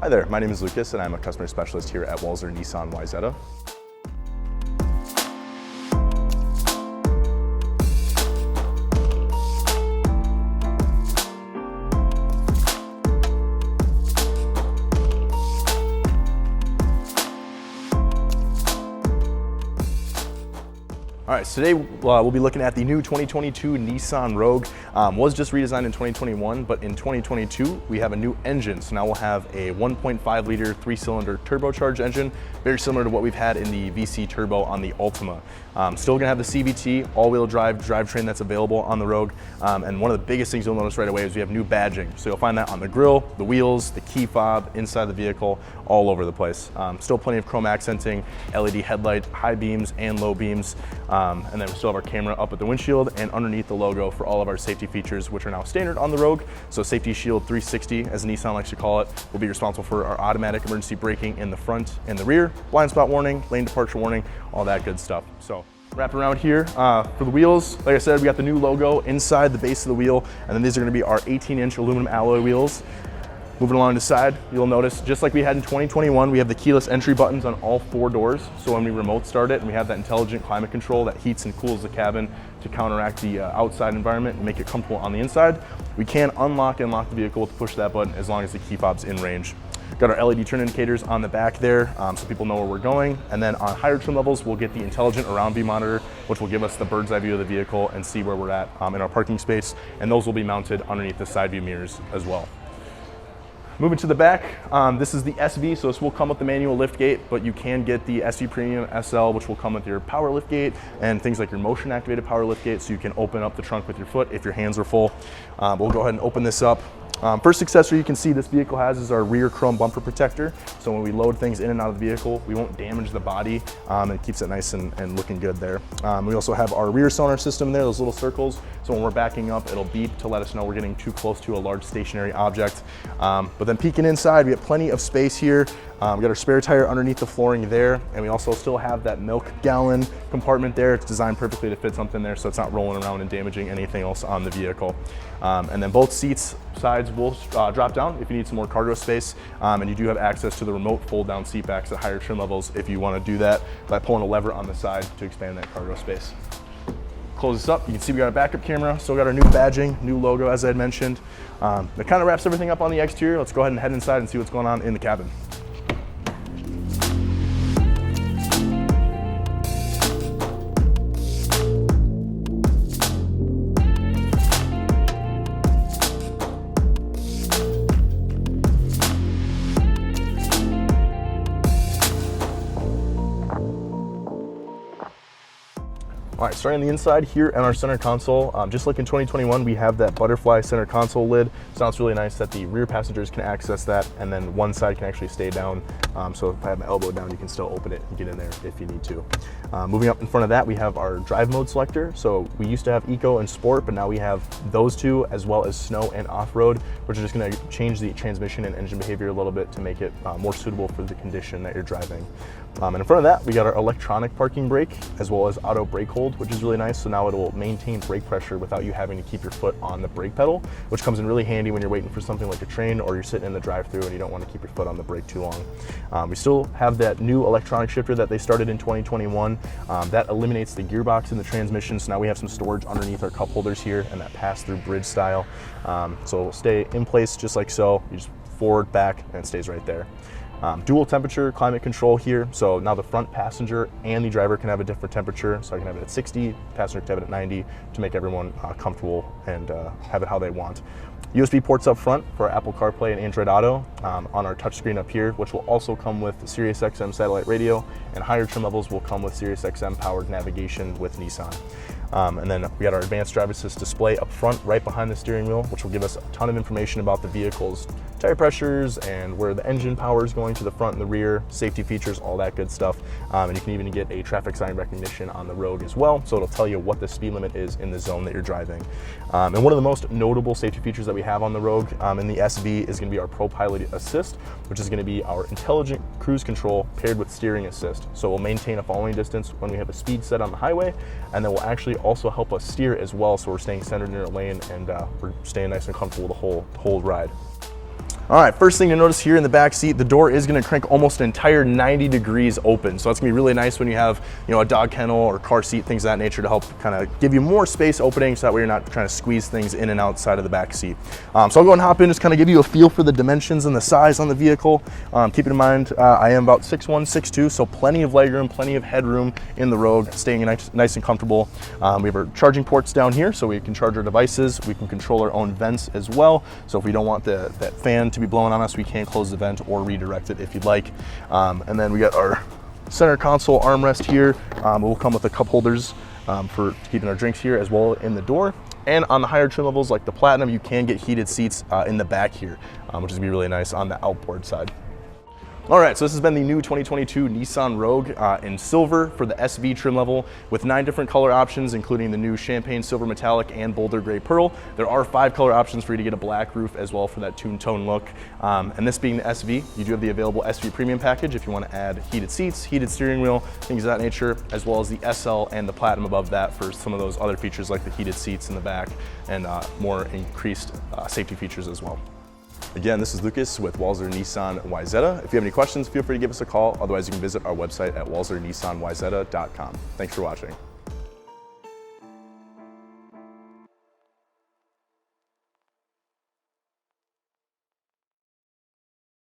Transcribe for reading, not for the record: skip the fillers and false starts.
Hi there, my name is Lucas and I'm a customer specialist here at Walser Nissan Wayzata. All right, so today we'll be looking at the new 2022 Nissan Rogue. Was just redesigned in 2021, but in 2022 we have a new engine. So now we'll have a 1.5 liter 3-cylinder turbocharged engine, very similar to what we've had in the VC Turbo on the Altima. Still gonna have the CVT all-wheel drive drivetrain that's available on the Rogue. And one of the biggest things you'll notice right away is we have new badging. So you'll find that on the grille, the wheels, the key fob, inside the vehicle, all over the place. Still plenty of chrome accenting, LED headlight, high beams and low beams. And then we still have our camera up at the windshield and underneath the logo for all of our safety features, which are now standard on the Rogue. So Safety Shield 360, as Nissan likes to call it, will be responsible for our automatic emergency braking in the front and the rear, blind spot warning, lane departure warning, all that good stuff. So wrap around here for the wheels. Like I said, we got the new logo inside the base of the wheel, and then these are gonna be our 18-inch aluminum alloy wheels. Moving along the side, you'll notice, just like we had in 2021, we have the keyless entry buttons on all 4 doors. So when we remote start it, and we have that intelligent climate control that heats and cools the cabin to counteract the outside environment and make it comfortable on the inside, we can unlock and lock the vehicle with the push of that button as long as the key fob's in range. Got our LED turn indicators on the back there, so people know where we're going. And then on higher trim levels, we'll get the intelligent around view monitor, which will give us the bird's eye view of the vehicle and see where we're at in our parking space. And those will be mounted underneath the side view mirrors as well. Moving to the back, this is the SV, so this will come with the manual lift gate, but you can get the SV Premium SL, which will come with your power lift gate and things like your motion activated power lift gate, so you can open up the trunk with your foot if your hands are full. We'll go ahead and open this up. First accessory you can see this vehicle has is our rear chrome bumper protector. So when we load things in and out of the vehicle, we won't damage the body. It keeps it nice and looking good there. We also have our rear sonar system there, those little circles. So when we're backing up, it'll beep to let us know we're getting too close to a large stationary object. But then peeking inside, we have plenty of space here. We got our spare tire underneath the flooring there, and we also still have that milk gallon compartment there. It's designed perfectly to fit something there, so it's not rolling around and damaging anything else on the vehicle. And then both sides will drop down if you need some more cargo space, and you do have access to the remote fold-down seat backs at higher trim levels if you want to do that by pulling a lever on the side to expand that cargo space. Close this up, you can see we got a backup camera, still got our new badging, new logo as I had mentioned. That kind of wraps everything up on the exterior. Let's go ahead and head inside and see what's going on in the cabin. All right, starting on the inside here in our center console, just like in 2021, we have that butterfly center console lid. So now it's really nice that the rear passengers can access that, and then one side can actually stay down. So if I have my elbow down, you can still open it and get in there if you need to. Moving up in front of that, we have our drive mode selector. So we used to have Eco and Sport, but now we have those two, as well as Snow and Off-Road, which are just gonna change the transmission and engine behavior a little bit to make it more suitable for the condition that you're driving. And in front of that, we got our electronic parking brake, as well as auto brake hold, which is really nice. So now it will maintain brake pressure without you having to keep your foot on the brake pedal, which comes in really handy when you're waiting for something like a train or you're sitting in the drive-thru and you don't want to keep your foot on the brake too long. We still have that new electronic shifter that they started in 2021. That eliminates the gearbox in the transmission. So now we have some storage underneath our cup holders here and that pass-through bridge style. So it'll stay in place just like so. You just forward, back, and it stays right there. Dual temperature climate control here. So now the front passenger and the driver can have a different temperature. So I can have it at 60, passenger can have it at 90 to make everyone comfortable and have it how they want. USB ports up front for Apple CarPlay and Android Auto on our touchscreen up here, which will also come with Sirius XM satellite radio, and higher trim levels will come with Sirius XM powered navigation with Nissan. And then we got our advanced driver assist display up front right behind the steering wheel, which will give us a ton of information about the vehicle's tire pressures and where the engine power is going to the front and the rear, safety features, all that good stuff. And you can even get a traffic sign recognition on the Rogue as well, so it'll tell you what the speed limit is in the zone that you're driving. And one of the most notable safety features that we have on the Rogue in the SV is going to be our ProPILOT Assist, which is going to be our intelligent cruise control paired with steering assist. So we'll maintain a following distance when we have a speed set on the highway, and then we'll actually also help us steer as well, so we're staying centered in our lane and we're staying nice and comfortable the whole ride. All right, first thing to notice here in the back seat, the door is gonna crank almost an entire 90 degrees open. So that's gonna be really nice when you have, a dog kennel or car seat, things of that nature, to help kind of give you more space opening, so that way you're not trying to squeeze things in and outside of the back seat. So I'll go and hop in, just kind of give you a feel for the dimensions and the size on the vehicle. Keep in mind, I am about 6'1", 6'2", so plenty of legroom, plenty of headroom in the Rogue, staying nice and comfortable. We have our charging ports down here, so we can charge our devices. We can control our own vents as well. So if we don't want that fan to be blowing on us, we can close the vent or redirect it if you'd like. And then we got our center console armrest here. It will come with the cup holders for keeping our drinks here, as well in the door. And on the higher trim levels like the Platinum, you can get heated seats in the back here, which is gonna be really nice on the outboard side. All right, so this has been the new 2022 Nissan Rogue in silver for the SV trim level, with 9 different color options, including the new champagne silver metallic and boulder gray pearl. There are 5 color options for you to get a black roof as well for that tuned tone look. And this being the SV, you do have the available SV premium package if you want to add heated seats, heated steering wheel, things of that nature, as well as the SL and the Platinum above that for some of those other features like the heated seats in the back and more increased safety features as well. Again, this is Lucas with Walser Nissan Wayzata. If you have any questions, feel free to give us a call. Otherwise, you can visit our website at walsernissanwayzata.com. Thanks for watching.